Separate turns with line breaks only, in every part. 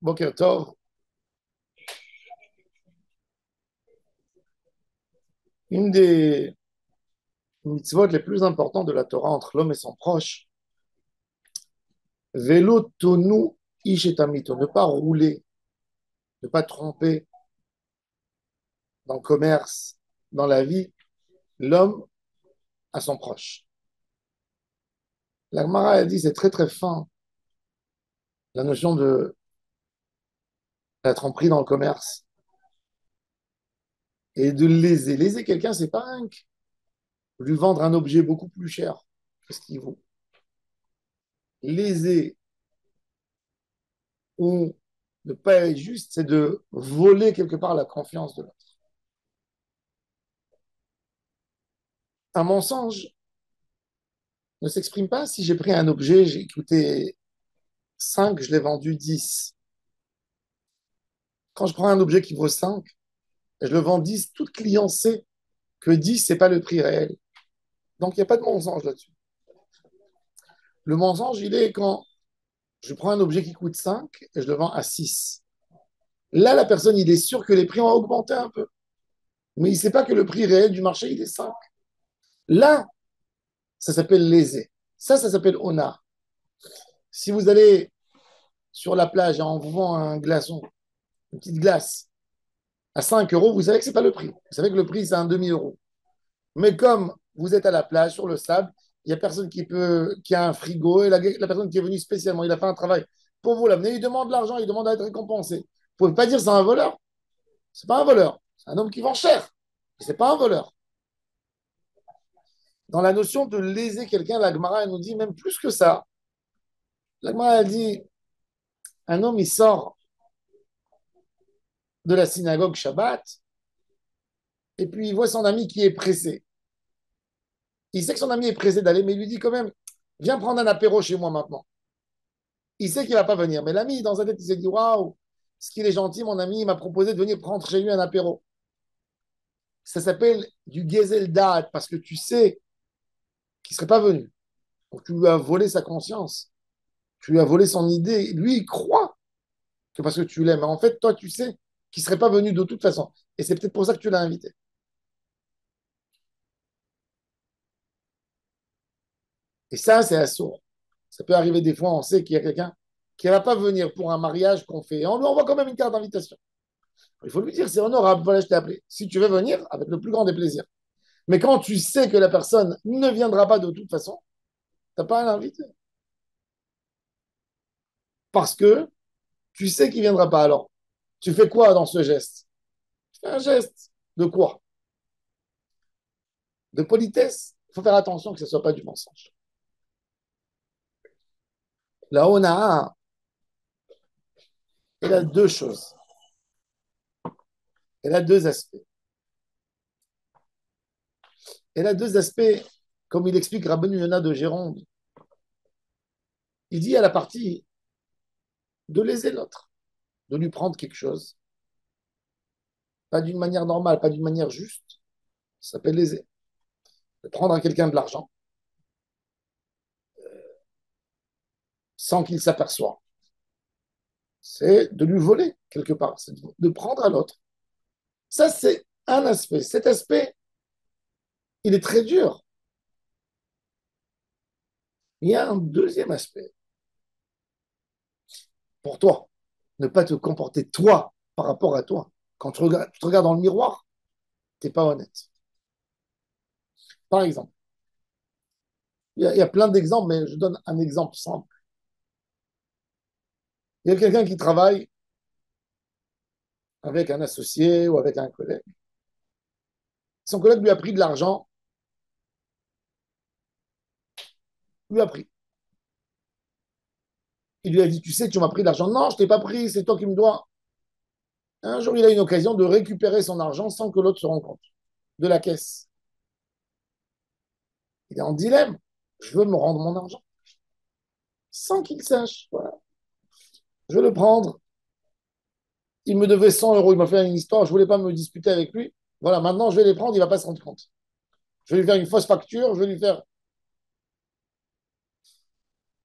Boker Tov, une des mitzvot les plus importantes de la Torah entre l'homme et son proche, vélo tonu ish et amito, ne pas rouler, ne pas tromper dans le commerce, dans la vie, l'homme à son proche. La Gemara a dit, c'est très très fin, la notion de la tromperie dans le commerce et de léser. Léser quelqu'un, c'est pas un lui vendre un objet beaucoup plus cher que ce qu'il vaut. Léser ou ne pas être juste, c'est de voler quelque part la confiance de l'autre. Un mensonge ne s'exprime pas si j'ai pris un objet, j'ai coûté 5, je l'ai vendu 10. Quand je prends un objet qui vaut 5, je le vends 10, tout client sait que 10, ce n'est pas le prix réel. Donc, il n'y a pas de mensonge là-dessus. Le mensonge, il est quand je prends un objet qui coûte 5 et je le vends à 6. Là, la personne, il est sûr que les prix ont augmenté un peu. Mais il ne sait pas que le prix réel du marché, il est 5. Là, ça s'appelle lésé. Ça s'appelle honneur. Si vous allez sur la plage et on vous vend un glaçon, une petite glace, à 5 euros, vous savez que ce n'est pas le prix. Vous savez que le prix, c'est un demi-euro. Mais comme vous êtes à la plage, sur le sable, il n'y a personne qui a un frigo et la personne qui est venue spécialement, il a fait un travail pour vous l'amener, il demande de l'argent, il demande à être récompensé. Vous ne pouvez pas dire que c'est un voleur. Ce n'est pas un voleur. C'est un homme qui vend cher. Ce n'est pas un voleur. Dans la notion de léser quelqu'un, la Gemara, elle nous dit même plus que ça. La Gemara, elle dit, un homme, il sort de la synagogue Shabbat, et puis il voit son ami qui est pressé. Il sait que son ami est pressé d'aller, mais il lui dit quand même, viens prendre un apéro chez moi maintenant. Il sait qu'il ne va pas venir, mais l'ami, dans sa tête, il s'est dit, waouh, ce qu'il est gentil, mon ami, il m'a proposé de venir prendre chez lui un apéro. Ça s'appelle du gezel da'at, parce que tu sais qu'il ne serait pas venu. Donc tu lui as volé sa conscience, tu lui as volé son idée. Lui, il croit que parce que tu l'aimes. Mais en fait, toi, tu sais qu'il ne serait pas venu de toute façon. Et c'est peut-être pour ça que tu l'as invité. Et ça, c'est assourd. Ça peut arriver des fois, on sait qu'il y a quelqu'un qui ne va pas venir pour un mariage qu'on fait. Et on lui envoie quand même une carte d'invitation. Il faut lui dire, c'est honorable, voilà, je t'ai appelé. Si tu veux venir, avec le plus grand des plaisirs. Mais quand tu sais que la personne ne viendra pas de toute façon, tu n'as pas à l'inviter. Parce que tu sais qu'il ne viendra pas. Alors, tu fais quoi dans ce geste? Tu fais un geste de quoi? De politesse. Il faut faire attention que ce ne soit pas du mensonge. La Hona'a, elle a deux choses. Elle a deux aspects. Elle a deux aspects, comme il explique Rabbeinu Yonah de Géronde. Il dit à la partie de léser l'autre, de lui prendre quelque chose, pas d'une manière normale, pas d'une manière juste, ça s'appelle léser. De prendre à quelqu'un de l'argent sans qu'il s'aperçoive. C'est de lui voler quelque part, c'est de prendre à l'autre. Ça, c'est un aspect. Cet aspect, il est très dur. Il y a un deuxième aspect pour toi. Ne pas te comporter toi par rapport à toi. Quand tu te regardes dans le miroir, tu n'es pas honnête. Par exemple, il y a plein d'exemples, mais je donne un exemple simple. Il y a quelqu'un qui travaille avec un associé ou avec un collègue. Son collègue lui a pris de l'argent, lui a pris. Il lui a dit, tu sais, tu m'as pris de l'argent. Non, je ne t'ai pas pris, c'est toi qui me dois. Un jour, il a une occasion de récupérer son argent sans que l'autre se rende compte de la caisse. Il est en dilemme. Je veux me rendre mon argent sans qu'il sache. Voilà. Je veux le prendre. Il me devait 100 euros. Il m'a fait une histoire. Je ne voulais pas me disputer avec lui. Voilà, maintenant, je vais les prendre. Il ne va pas se rendre compte. Je vais lui faire une fausse facture. Je vais lui faire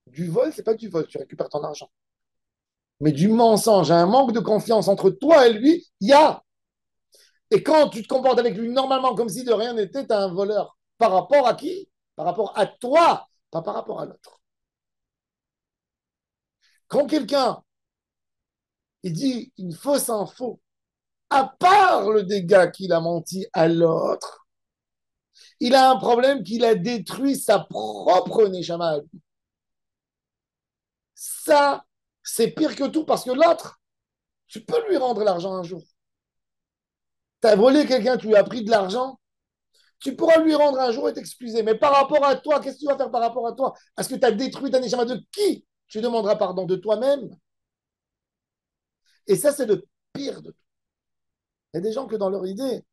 du vol. C'est pas du vol. Tu récupères ton argent. Mais du mensonge, un manque de confiance entre toi et lui, il y a. Et quand tu te comportes avec lui normalement comme si de rien n'était, tu as un voleur. Par rapport à qui? Par rapport à toi, pas par rapport à l'autre. Quand quelqu'un il dit une fausse info, à part le dégât qu'il a menti à l'autre, il a un problème qu'il a détruit sa propre Neshama. Ça, c'est pire que tout parce que l'autre, tu peux lui rendre l'argent un jour. Tu as volé quelqu'un, tu lui as pris de l'argent, tu pourras lui rendre un jour et t'excuser. Mais par rapport à toi, qu'est-ce que tu vas faire par rapport à toi? Est-ce que tu as détruit ta Neshama de qui? Tu demanderas pardon de toi-même. Et ça, c'est le pire de tout. Il y a des gens que dans leur idée,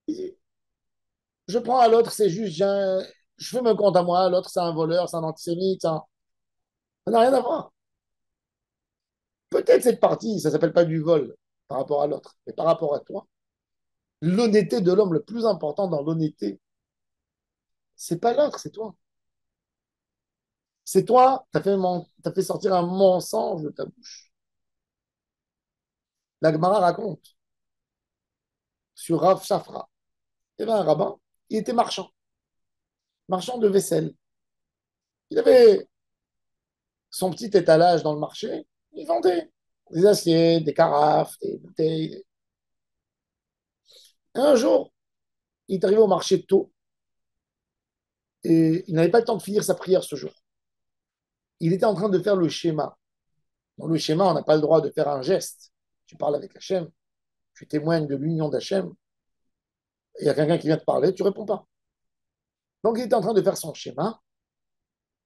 je prends à l'autre, c'est juste, je fais mon compte à moi, l'autre, c'est un voleur, c'est un antisémite, ça n'a rien à voir. Peut-être cette partie, ça ne s'appelle pas du vol par rapport à l'autre, mais par rapport à toi. L'honnêteté de l'homme, le plus important dans l'honnêteté, c'est pas l'autre, c'est toi. C'est toi, t'as fait sortir un mensonge de ta bouche. La Gemara raconte sur Rav Shafra. Il y avait un rabbin, il était marchand, marchand de vaisselle. Il avait son petit étalage dans le marché, il vendait des assiettes, des carafes, des bouteilles. Et un jour, il est arrivé au marché tôt et il n'avait pas le temps de finir sa prière ce jour. Il était en train de faire le schéma. Dans le schéma, on n'a pas le droit de faire un geste. Tu parles avec Hachem, tu témoignes de l'union d'Hachem, il y a quelqu'un qui vient te parler, tu ne réponds pas. Donc il était en train de faire son schéma,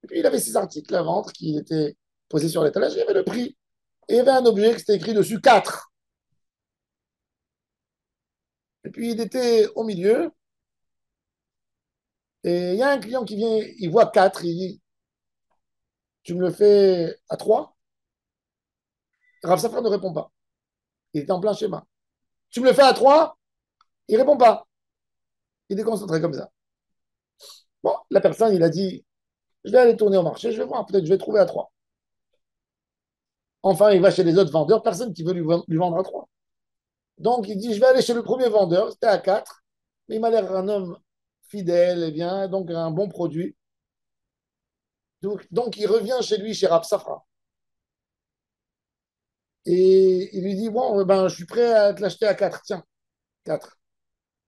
et puis il avait ses articles à vendre qui étaient posés sur l'étalage, il y avait le prix, et il y avait un objet qui était écrit dessus 4. Et puis il était au milieu, et il y a un client qui vient, il voit 4, il dit, tu me le fais à 3. Rav Safra ne répond pas. Il était en plein schéma. Tu me le fais à 3, il répond pas. Il est concentré comme ça. Bon, la personne, il a dit, je vais aller tourner au marché, je vais voir, peut-être je vais trouver à 3. Enfin, il va chez les autres vendeurs, personne qui veut lui vendre à 3. Donc, il dit, je vais aller chez le premier vendeur, c'était à 4, mais il m'a l'air un homme fidèle et bien, donc un bon produit. Donc il revient chez lui, chez Rav Safra. Et il lui dit, bon, ben, je suis prêt à te l'acheter à 4. Tiens, 4.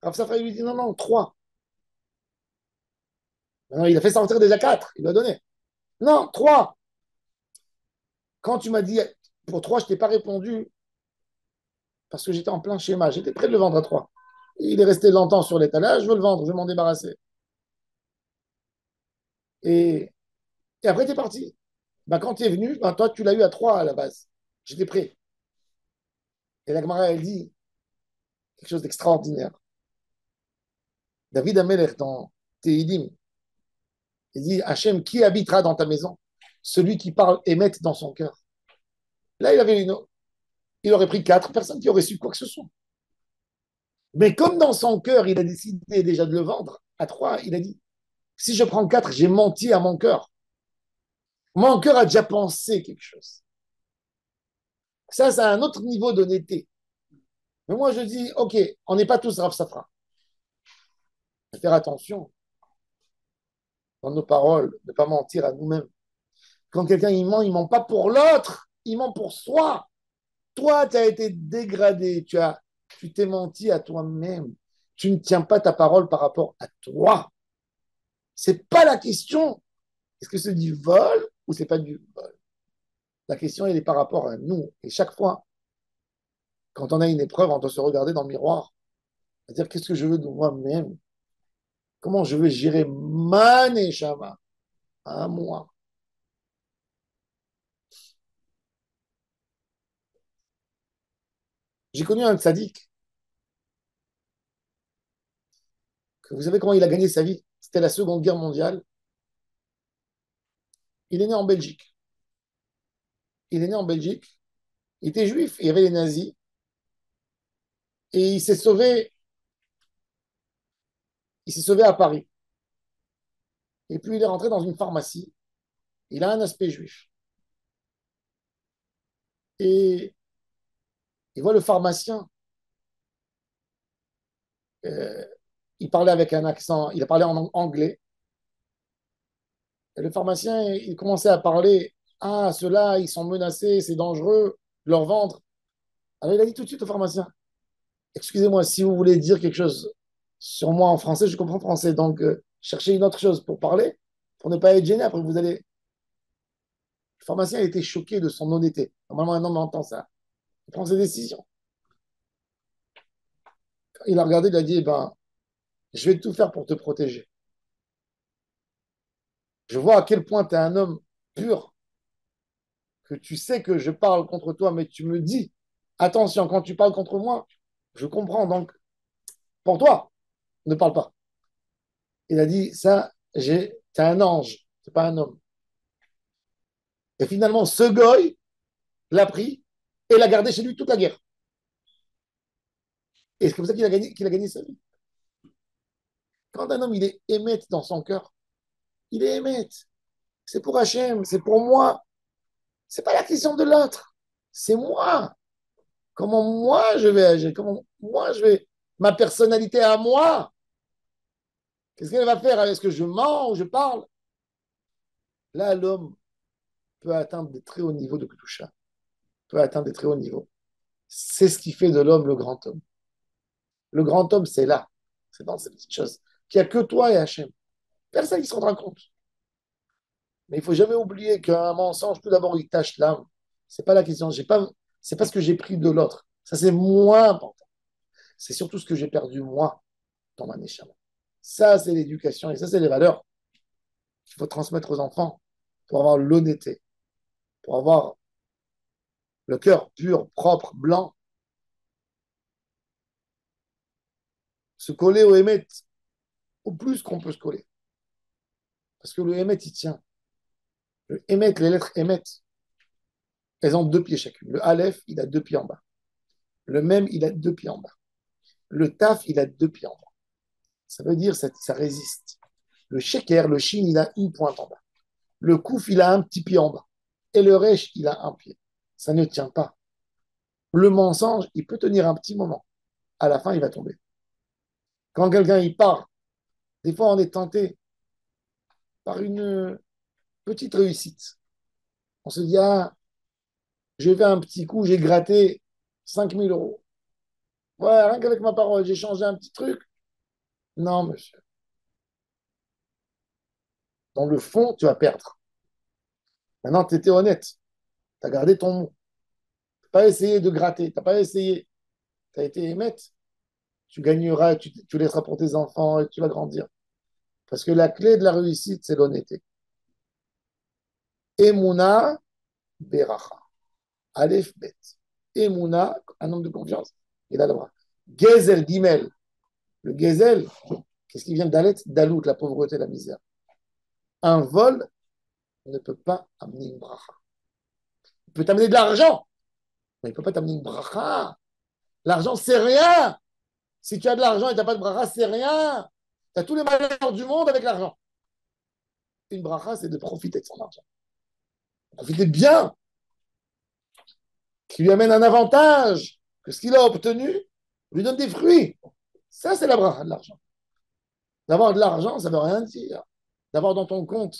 Rav Safra, il lui dit, non, non, 3. Non, il a fait sortir déjà 4. Il lui a donné. Non, 3. Quand tu m'as dit pour 3, je ne t'ai pas répondu parce que j'étais en plein schéma. J'étais prêt de le vendre à 3. Il est resté longtemps sur l'étalage, je veux le vendre, je veux m'en débarrasser. Et, et après, tu es parti. Ben, quand tu es venu, ben, toi, tu l'as eu à 3 à la base. J'étais prêt. Et la Gemara, elle dit quelque chose d'extraordinaire. David Amelech, dans Tehilim, il dit Hachem, qui habitera dans ta maison? Celui qui parle et met dans son cœur. Là, il aurait pris 4 personnes qui auraient su quoi que ce soit. Mais comme dans son cœur, il a décidé déjà de le vendre à 3, il a dit si je prends 4, j'ai menti à mon cœur. Mon cœur a déjà pensé quelque chose. Ça, c'est un autre niveau d'honnêteté. Mais moi, je dis ok, on n'est pas tous Rav Safra. Faire attention dans nos paroles, de ne pas mentir à nous-mêmes. Quand quelqu'un il ment pas pour l'autre, il ment pour soi. Toi, tu as été dégradé, tu t'es menti à toi-même. Tu ne tiens pas ta parole par rapport à toi. C'est pas la question. Est-ce que c'est du vol ou c'est pas du vol? La question, elle est par rapport à nous. Et chaque fois, quand on a une épreuve, on doit se regarder dans le miroir. C'est-à-dire, qu'est-ce que je veux de moi-même? Comment je veux gérer ma neshama à moi? J'ai connu un tzaddik, que vous savez comment il a gagné sa vie? C'était la Seconde Guerre mondiale. Il est né en Belgique. Il est né en Belgique. Il était juif. Il y avait les nazis. Et il s'est sauvé à Paris. Et puis il est rentré dans une pharmacie. Il a un aspect juif. Et il voit le pharmacien. euh, il parlait avec un accent, il a parlé en anglais. Et le pharmacien, il commençait à parler. Ah, ceux-là, ils sont menacés, c'est dangereux, leur vendre. Alors il a dit tout de suite au pharmacien, excusez-moi, si vous voulez dire quelque chose sur moi en français, je comprends français. Donc, cherchez une autre chose pour parler, pour ne pas être gêné. Après, vous allez. Le pharmacien a été choqué de son honnêteté. Normalement, un homme entend ça. Il prend ses décisions. Il a regardé, il a dit, eh ben, je vais tout faire pour te protéger. Je vois à quel point tu es un homme pur, que tu sais que je parle contre toi, mais tu me dis, attention, quand tu parles contre moi, je comprends. Donc, pour toi, ne parle pas. Il a dit, ça, t'es un ange, c'est pas un homme. Et finalement, ce goy l'a pris et l'a gardé chez lui toute la guerre. Et c'est comme ça qu'il a gagné sa vie. Quand un homme, il est émette dans son cœur, il est émette. C'est pour Hachem, c'est pour moi. C'est pas la question de l'autre. C'est moi. Comment moi je vais agir? Comment moi je vais. Ma personnalité à moi. Qu'est-ce qu'elle va faire? Est-ce que je mens ou je parle? Là, l'homme peut atteindre des très hauts niveaux de Kedusha, peut atteindre des très hauts niveaux. C'est ce qui fait de l'homme le grand homme. Le grand homme, c'est là. C'est dans ces petites choses. Qu'il n'y a que toi et Hachem. Personne ne se rendra compte. Mais il ne faut jamais oublier qu'un mensonge, tout d'abord, il tâche l'âme. C'est pas la question. C'est pas ce que j'ai pris de l'autre. Ça, c'est moins important. C'est surtout ce que j'ai perdu, moi, dans ma neshama. Ça, c'est l'éducation et ça, c'est les valeurs qu'il faut transmettre aux enfants pour avoir l'honnêteté, pour avoir le cœur pur, propre, blanc, se coller au Hémet au plus qu'on peut se coller. Parce que le Hémet, il tient. Le Hémet, les lettres Hémet, elles ont deux pieds chacune. Le Aleph, il a deux pieds en bas. Le Mem, il a deux pieds en bas. Le Taf, il a deux pieds en bas. Ça veut dire que ça résiste. Le Sheker, le Shin, il a une pointe en bas. Le Kouf, il a un petit pied en bas. Et le Resh, il a un pied. Ça ne tient pas. Le mensonge, il peut tenir un petit moment. À la fin, il va tomber. Quand quelqu'un il part, des fois, on est tenté par une petite réussite. On se dit, ah, j'ai fait un petit coup, j'ai gratté 5 000 euros. Ouais, rien qu'avec ma parole, j'ai changé un petit truc. Non, monsieur. Dans le fond, tu vas perdre. Maintenant, tu étais honnête. Tu as gardé ton mot. Tu n'as pas essayé de gratter. Tu n'as pas essayé. Tu as été émette. Tu gagneras, tu laisseras pour tes enfants et tu vas grandir. Parce que la clé de la réussite, c'est l'honnêteté. Emouna, Beracha. Aleph, Bet. Emouna, un homme de confiance. Il a le bras. Gezel, Gimel. Le Gezel, qu'est-ce qui vient d'Alet? Dalout, la pauvreté, la misère. Un vol ne peut pas amener une bracha. Il peut t'amener de l'argent, mais il ne peut pas t'amener une bracha. L'argent, c'est rien. Si tu as de l'argent et tu n'as pas de bracha, c'est rien. Tu as tous les malheurs du monde avec l'argent. Une bracha, c'est de profiter de son argent. Profiter bien, qui lui amène un avantage, que ce qu'il a obtenu lui donne des fruits. Ça, c'est la bracha de l'argent. D'avoir de l'argent, ça ne veut rien dire. D'avoir dans ton compte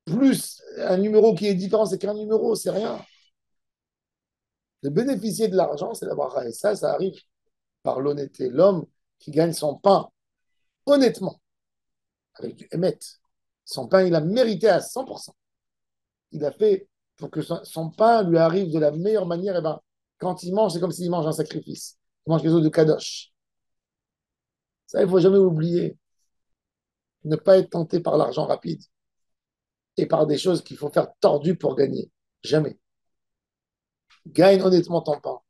plus un numéro qui est différent, c'est qu'un numéro, c'est rien. De bénéficier de l'argent, c'est la bracha. Et ça arrive par l'honnêteté. L'homme qui gagne son pain honnêtement, avec du émet. Son pain, il a mérité à 100%. Il a fait pour que son pain lui arrive de la meilleure manière. Et ben, quand il mange, c'est comme s'il mange un sacrifice. Il mange quelque chose de kadosh. Ça, il ne faut jamais oublier. Ne pas être tenté par l'argent rapide et par des choses qu'il faut faire tordu pour gagner. Jamais. Gagne honnêtement ton pain.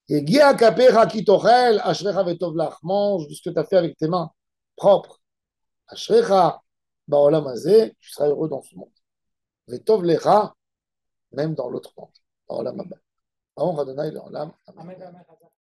Et mange de ce que tu as fait avec tes mains propres. Ashrecha, Baolam Hazeh, tu seras heureux dans ce monde. Vetov lecha, même dans l'autre monde. Baolam Abba. Amen.